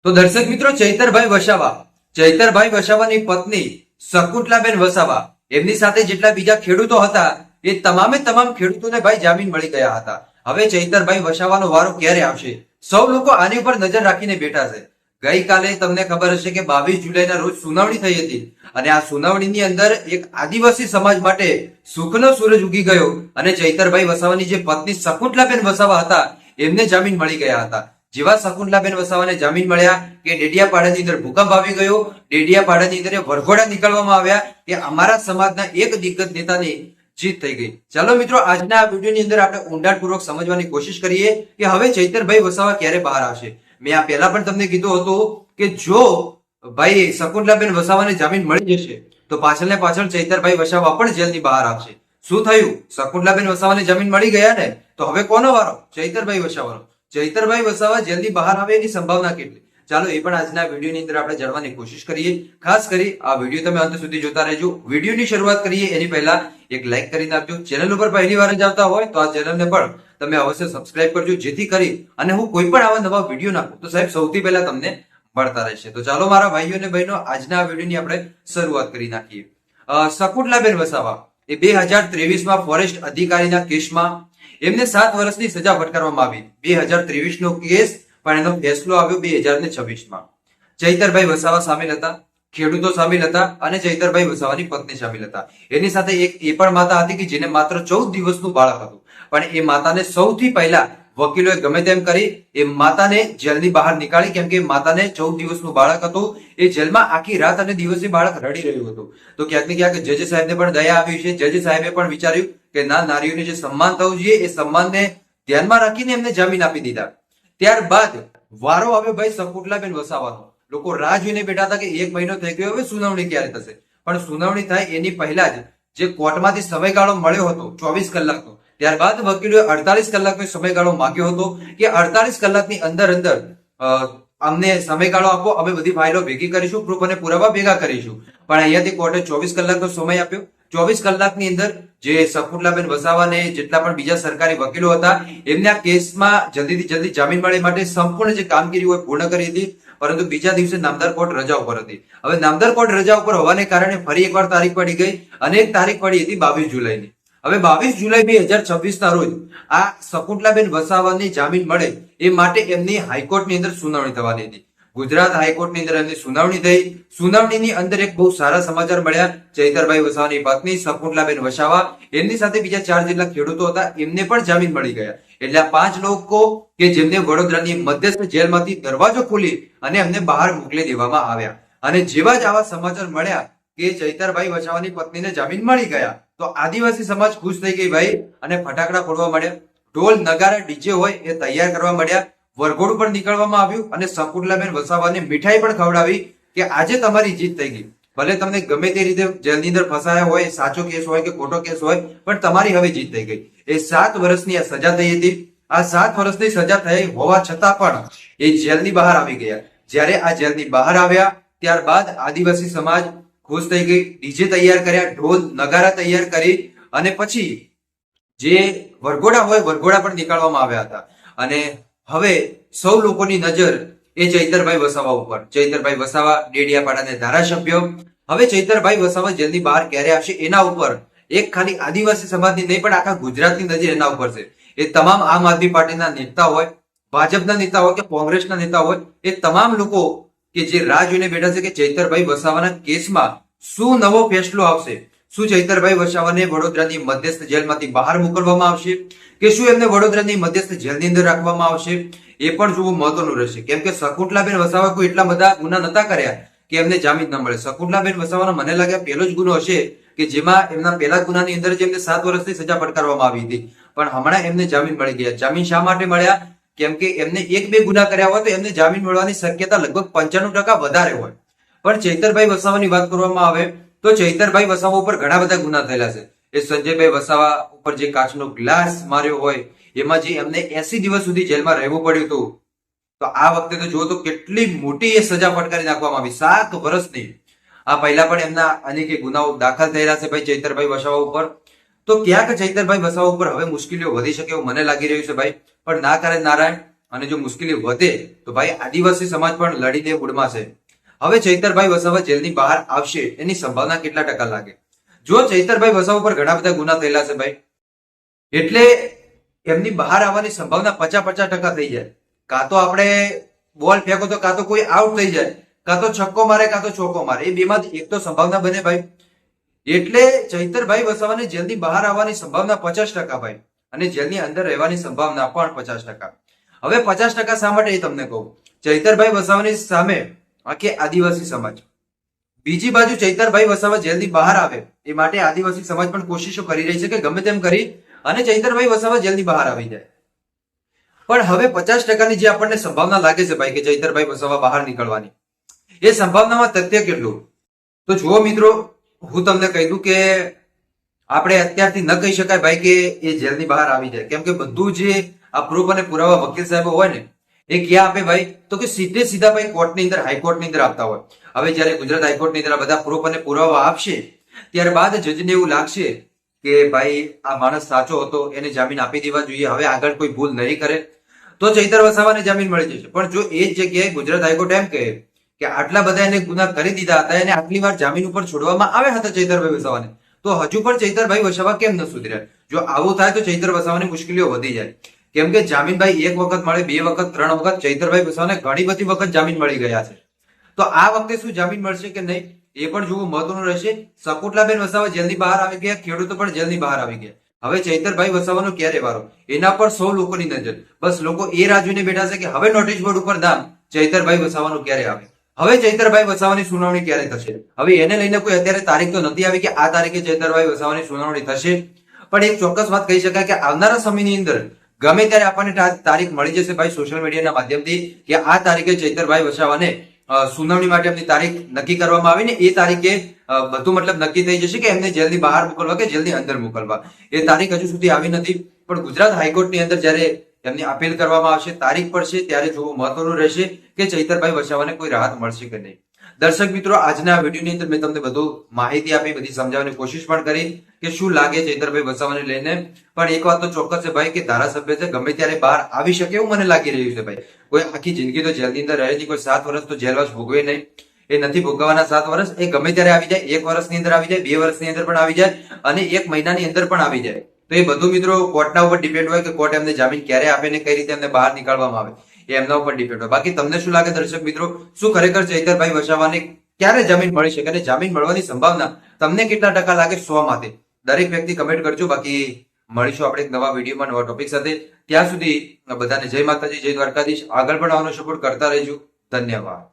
તો દર્શક મિત્રો, ચૈતરભાઈ વસાવાની પત્ની શકુંતલાબેન વસાવા એમની સાથે જેટલા બીજા ખેડૂતો હતા એ તમામે તમામ ખેડૂતોને ભાઈ જામીન મળી ગયા હતા. હવે ચૈતરભાઈ વસાવાનો વારો ક્યારે આવશે? સૌ લોકો આની ઉપર નજર રાખીને બેઠા છે. ગઈકાલે તમને ખબર હશે કે 22 જુલાઈના રોજ સુનાવણી થઈ હતી અને આ સુનાવણીની અંદર એક આદિવાસી સમાજ માટે સુખનો સૂરજ ઉગી ગયો અને ચૈતરભાઈ વસાવાની જે પત્ની શકુંતલાબેન વસાવા હતા એમને જામીન મળી ગયા હતા. જેવા શકુંતલાબેન વસાવાને જામીન મળ્યા કે ડેડિયાપાડાની અંદર ભૂકંપ આવી ગયો, ડેડિયાપાડાની અંદર વરઘોડા નીકળવામાં આવ્યા કે અમારા સમાજના એક દિગ્ગજ નેતાની જીત થઈ ગઈ. ચાલો મિત્રો, આજના આ વિડીયોની અંદર આપણે ઊંડાણપૂર્વક સમજવાની કોશિશ કરીએ કે હવે ચૈતરભાઈ વસાવા ક્યારે બહાર આવશે. મેં આ પહેલા પણ તમને કીધું હતું કે જો ભાઈ શકુંતલાબેન વસાવાને જામીન મળી જશે તો પાછળ ને પાછળ ચૈતરભાઈ વસાવા પણ જેલની બહાર આવશે. શું થયું? શકુંતલાબેન વસાવાને જામીન મળી ગયા ને, તો હવે કોનો વારો? ચૈતરભાઈ વસાવાનો. ચૈતરભાઈ વસાવા જેલની બહાર આવે એની સંભાવના કેટલી? ચાલો એ પણ આજના વિડીયોની અંદર આપણે જાણવાની કોશિશ કરીએ. ખાસ કરી આ વિડીયો તમે અંત સુધી જોતા રહેજો. વિડીયોની શરૂઆત કરીએ એની પહેલા એક લાઈક કરી નાખજો. ચેનલ ઉપર પહેલી વાર જ આવતા હોય તો આ ચેનલને પણ તમે અવશ્ય સબસ્ક્રાઇબ કરજો, જેથી કરી અને હું કોઈ પણ આવા નવા વિડીયો નાખું તો સાહેબ સૌથી પહેલા તમને મળતા રહેશે. તો ચાલો મારા ભાઈઓ અને બહેનો, આજના આ વિડીયોની આપણે શરૂઆત કરી નાખીએ. શકુંતલાબેન વસાવા એ 2023માં ફોરેસ્ટ અધિકારીના કેસમાં એમને 7 વર્ષની સજા ફટકારવામાં આવી. 2023 નો કેસ, પણ એનો ફેસલો આવ્યો 2026માં. ચૈતરભાઈ વસાવા સામેલ હતા, ખેડૂતો સામેલ હતા અને ચૈતરભાઈ વસાવાની પત્ની સામેલ હતા. એની સાથે એક એ પણ માતા હતી કે જેને માત્ર 14 દિવસનું બાળક હતું, પણ એ માતાને સૌથી પહેલા વકીલોએ ગમે તેમ કરી એ માતાને જેલની બહાર નીકાળી, કેમ કે માતાને 14 દિવસનું બાળક હતું. એ જેલમાં આખી રાત અને દિવસે બાળક રડી રહ્યું હતું. તો ક્યાંક ને ક્યાંક જજ સાહેબને પણ દયા આવી છે. જજ સાહેબે પણ વિચાર્યું કે ના, નારીઓને જે સન્માન થવું જોઈએ એ સન્માનને ધ્યાનમાં રાખીને એમને જામીન આપી દીધા. ત્યારબાદ વારો આવ્યો ભાઈ શકુંતલાબેન વસાવાનો. લોકો રાહ જોઈને બેઠા હતા કે 1 મહિનો થઈ ગયો, હવે સુનાવણી ક્યારે થશે? પણ સુનાવણી થાય એની પહેલા જ જે કોર્ટમાંથી સમયગાળો મળ્યો હતો 24 કલાકનો, ત્યારબાદ વકીલોએ 48 કલાકનો સમયગાળો માંગ્યો હતો કે 48 કલાકની અંદર અમને સમયગાળો આપો, અમે બધી ફાઇલો ભેગી કરીશું, પ્રૂફ અને પુરાવા ભેગા કરીશું. પણ અહીંયાથી કોર્ટે 24 કલાકનો સમય આપ્યો. 24 કલાકની અંદર જે શકુંતલાબેન વસાવાને જેટલા પણ બીજા સરકારી વકીલો હતા એમને આ કેસમાં જલ્દીથી જલ્દી જામીન મળે માટે સંપૂર્ણ જે કામગીરી હોય પૂર્ણ કરી હતી. પરંતુ બીજા દિવસે નામદાર કોર્ટ રજા ઉપર હતી. હવે નામદાર કોર્ટ રજા ઉપર હોવાને કારણે ફરી એકવાર તારીખ પડી ગઈ અને એક તારીખ પડી હતી 22 જુલાઈની. હવે 22 જુલાઈ 2026ના રોજ આ શકુંતલાબેન વસાવાની જામીન મળે એ માટે એમની હાઈકોર્ટની અંદર સુનાવણી થવાની હતી. ગુજરાત હાઈકોર્ટની અંદર એમની સુનાવણી થઈ. સુનાવણીની અંદર એક બહુ સારા સમાચાર મળ્યા. ચૈતરભાઈ વસાવાની પત્ની શકુંતલાબેન વસાવા, એમની સાથે બીજા 4 જેટલા ખેડૂતો હતા, એમને પણ જામીન મળી ગયા. એટલે આ 5 લોકો કે જેમને વડોદરાની મધ્યસ્થ જેલમાંથી દરવાજો ખોલી અને એમને બહાર મોકલી દેવામાં આવ્યા. અને જેવા જ આવા સમાચાર મળ્યા કે ચૈતરભાઈ વસાવાની પત્નીને જામીન મળી ગયા તો આદિવાસી સમાજ ખુશ થઈ ગઈ ભાઈ, અને ફટાકડા ફોડવા મળ્યા. ઢોલ નગારા ડીજે હોય એ તૈયાર કરવા મળ્યા. વરઘોડું પણ નીકળવામાં આવ્યું અને શકુંતલાબેન વસાવાને મીઠાઈ પણ ખવડાવી કે આજે તમારી જીત થઈ ગઈ. ભલે તમને ગમે તે રીતે જેલની અંદર ફસાયા હોય, સાચો કેસ હોય કે ખોટો કેસ હોય, પણ તમારી હવે જીત થઈ ગઈ. એ 7 વર્ષની આ સજા થઈ હતી. આ 7 વર્ષની સજા થઈ હોવા છતાં પણ એ જેલની બહાર આવી ગયા. જ્યારે આ જેલની બહાર આવ્યા ત્યારબાદ આદિવાસી સમાજ ખુશ થઈ ગઈ. ડીજે તૈયાર કર્યા, ઢોલ નગારા તૈયાર કરી અને પછી જે વરઘોડા હોય વરઘોડા પણ નીકાળવામાં આવ્યા હતા. અને હવે સૌ લોકોની નજર એ ચૈતરભાઈ વસાવા ઉપર. ચૈતરભાઈ વસાવા ડેડિયાપાડાના ધારાસભ્ય. હવે ચૈતરભાઈ વસાવા જેલની બહાર ક્યારે આવશે એના ઉપર એક ખાલી આદિવાસી સમાજની નહીં પણ આખા ગુજરાતની નજર એના ઉપર છે. એ તમામ આમ આદમી પાર્ટીના નેતા હોય, ભાજપના નેતા હોય કે કોંગ્રેસના નેતા હોય, એ તમામ લોકો કે જે રાહ જોઈને બેઠા છે કે ચૈતરભાઈ વસાવાના કેસમાં શું નવો ફેસલો આવશે. શું ચૈતરભાઈ વસાવાને વડોદરાની મધ્યસ્થ જેલમાંથી બહાર મોકલવામાં આવશે કે શું એમને વડોદરાની મધ્યસ્થ જેલની અંદર રાખવામાં આવશે? એ પણ જોવું મહત્વનું રહેશે. કેમ કે શકુંતલાબેન વસાવા કોઈ એટલા બધા ગુના નતા કર્યા કે એમને જામીન ન મળે. શકુંતલાબેન વસાવાનો મને લાગે પહેલો જ ગુનો હશે કે જેમાં એમના પહેલા ગુનાની અંદર જ એમને 7 વર્ષની સજા ફટકારવામાં આવી હતી, પણ હમણાં એમને જામીન મળી ગયા. જામીન શા માટે મળ્યા? કેમ કે એમને 1-2 ગુના કર્યા હોય તો એમને જામીન મળવાની શક્યતા લગભગ 95% વધારે હોય. પણ ચૈતરભાઈ વસાવાની વાત કરવામાં આવે તો ચૈતરભાઈ વસાવા ઉપર ઘણા બધા ગુના થયેલા છે. એ સંજયભાઈ વસાવા ઉપર જે કાચનો ગ્લાસ માર્યો હોય એમાં જે એમને 80 દિવસ સુધી જેલમાં રહેવું પડ્યું હતું, તો આ વખતે તો જુઓ તો કેટલી મોટી એ સજા ફટકારી નાખવામાં આવી, 7 વર્ષની. આ પહેલા પણ એમના અનેક ગુનાઓ દાખલ થયેલા છે ભાઈ ચૈતરભાઈ વસાવા ઉપર. તો ક્યાંક ચૈતરભાઈ વસાવા ઉપર હવે મુશ્કેલીઓ વધી શકે એવું મને લાગી રહ્યું છે ભાઈ. પણ ના કરે નારાયણ, અને જો મુશ્કેલી વધે તો ભાઈ આદિવાસી સમાજ પણ લડીને મૂડમાં છે. હવે ચૈતરભાઈ વસાવા જેલની બહાર આવશે એની સંભાવના કેટલા ટકા લાગે? જો ચૈતરભાઈ વસાવા પર ઘણા બધા ગુના થયેલા છે ભાઈ, એટલે એમની બહાર આવવાની સંભાવના 50% થઈ જાય. કાં તો આપણે બોલ ફેંકો તો કાં તો કોઈ આઉટ થઈ જાય, કાં તો છક્કો મારે કાં તો ચોકો મારે, એ બેમાંથી એક તો સંભાવના બને ભાઈ. એટલે ચૈતરભાઈ વસાવાને જેલની બહાર આવવાની સંભાવના 50% ભાઈ, અને જેલની અંદર રહેવાની સંભાવના પણ 50%. હવે 50% શા માટે એ તમને કહું. ચૈતરભાઈ વસાવાની સામે આખી આદિવાસી સમાજ, બીજી બાજુ ચૈતરભાઈ વસાવા જેલની બહાર આવે એ માટે આદિવાસી સમાજ પણ કોશિશો કરી રહી છે કે ગમે તેમ કરી અને ચૈતરભાઈ વસાવા જેલની બહાર આવી જાય. પણ હવે 50%ની જે આપણને સંભાવના લાગે છે ભાઈ કે ચૈતરભાઈ વસાવા બહાર નીકળવાની, એ સંભાવનામાં તથ્ય કેટલું? તો જુઓ મિત્રો, હું તમને કહી દઉં કે આપણે અત્યારથી ન કહી શકાય ભાઈ કે એ જેલની બહાર આવી જાય, કેમ કે બધું જે આ પ્રૂફ અને પુરાવા વકીલ સાહેબો હોય ને એ ક્યાં આપે ભાઈ? તો કે સીધે સીધા ભાઈ કોર્ટની અંદર, હાઈકોર્ટની અંદર આપતા હોય. હવે જયારે ગુજરાત હાઈકોર્ટની અંદર બધા પ્રૂફ અને પુરાવા આપશે ત્યારબાદ જજને એવું લાગશે કે ભાઈ આ માણસ સાચો હતો, એને જામીન આપી દેવા જોઈએ, હવે આગળ કોઈ ભૂલ નહીં કરે, તો ચૈતર વસાવાને જામીન મળી જશે. પણ જો એ જ જગ્યાએ ગુજરાત હાઈકોર્ટ એમ કહે કે આટલા બધા એને ગુના કરી દીધા હતા, એને આટલી વાર જામીન ઉપર છોડવામાં આવ્યા હતા ચૈતરભાઈ વસાવાને, તો હજુ પણ ચૈતરભાઈ વસાવા કેમ ન સુધર્યા? જો આવું થાય તો ચૈતર વસાવાની મુશ્કેલીઓ વધી જાય, કેમ કે જામીન ભાઈ એક વખત મળે, 2 વખત, 3 વખત ચૈતરભાઈ વસાવાને ઘણી બધી વખત જામીન મળી ગયા છે. તો આ વખતે શું જામીન મળશે કે નહીં એ પણ જોવું મહત્વનું રહેશે. શકુંતલાબેન વસાવા જેલની બહાર આવી ગયા, ખેડૂતો પણ જેલની બહાર આવી ગયા. હવે ચૈતરભાઈ વસાવાનો ક્યારે વારો? એના પર સૌ લોકોની નજર, બસ લોકો એ રાહ જોઈને બેઠા છે કે હવે નોટિસ બોર્ડ ઉપર નામ ચૈતરભાઈ વસાવાનું ક્યારે આવે, હવે ચૈતરભાઈ વસાવાની સુનાવણી ક્યારે થશે. હવે એને લઈને કોઈ અત્યારે તારીખ તો નથી આવી કે આ તારીખે ચૈતરભાઈ વસાવાની સુનાવણી થશે, પણ એક ચોક્કસ વાત કહી શકાય કે આવનારા સમયની અંદર ગમે ત્યારે આપણને તારીખ મળી જશે ભાઈ સોશિયલ મીડિયાના માધ્યમથી કે આ તારીખે ચૈતરભાઈ વસાવાને સુનાવણી માટે એમની તારીખ નક્કી કરવામાં આવી ને એ તારીખે બધું મતલબ નક્કી થઈ જશે કે એમને જેલની બહાર મોકલવા કે જેલની અંદર મોકલવા. એ તારીખ હજુ સુધી આવી નથી, પણ ગુજરાત હાઈકોર્ટની અંદર જયારે એમની અપીલ કરવામાં આવશે, તારીખ પડશે, ત્યારે જોવું મહત્વનું રહેશે કે ચૈતરભાઈ વસાવાને કોઈ રાહત મળશે કે નહીં. દર્શક મિત્રો, આજના વિડીયોની અંદર મેં તમને બધું માહિતી આપી, બધી સમજાવવાની કોશિશ પણ કરી કે શું લાગે ચૈતરભાઈ વસાવાને લઈને. પણ એક વાત તો ચોક્કસ છે ભાઈ કે ધારાસભ્ય છે, ગમે ત્યારે બહાર આવી શકે એવું મને લાગી રહ્યું છે ભાઈ. કોઈ આખી જિંદગી તો જેલની અંદર રહે નહીં, કોઈ 7 વર્ષ તો જેલવાસ ભોગવે નહીં, એ નથી ભોગવવાના 7 વર્ષ. એ ગમે ત્યારે આવી જાય, 1 વર્ષની અંદર આવી જાય, 2 વર્ષની અંદર પણ આવી જાય અને 1 મહિનાની અંદર પણ આવી જાય. તો એ બધું મિત્રો કોર્ટના ઉપર ડિપેન્ડ હોય કે કોર્ટ એમને જામીન ક્યારે આપે ને કઈ રીતે એમને બહાર નીકાળવામાં આવે, એ એમના ઉપર ડિપેન્ડ હોય. બાકી તમને શું લાગે દર્શક મિત્રો, શું ખરેખર ચૈતરભાઈ વસાવાને ક્યારે જામીન મળી શકે અને જામીન મળવાની સંભાવના તમને કેટલા ટકા લાગે 100 માંથી? દરેક વ્યક્તિ કમેન્ટ કરજો. બાકી મળીશું આપણે એક નવા વિડીયોમાં નવા ટોપિક સાથે. ત્યાં સુધી બધાને જય માતાજી, જય દ્વારકાધીશ. આગળ પણ આવવાનો સપોર્ટ કરતા રહેજો. ધન્યવાદ.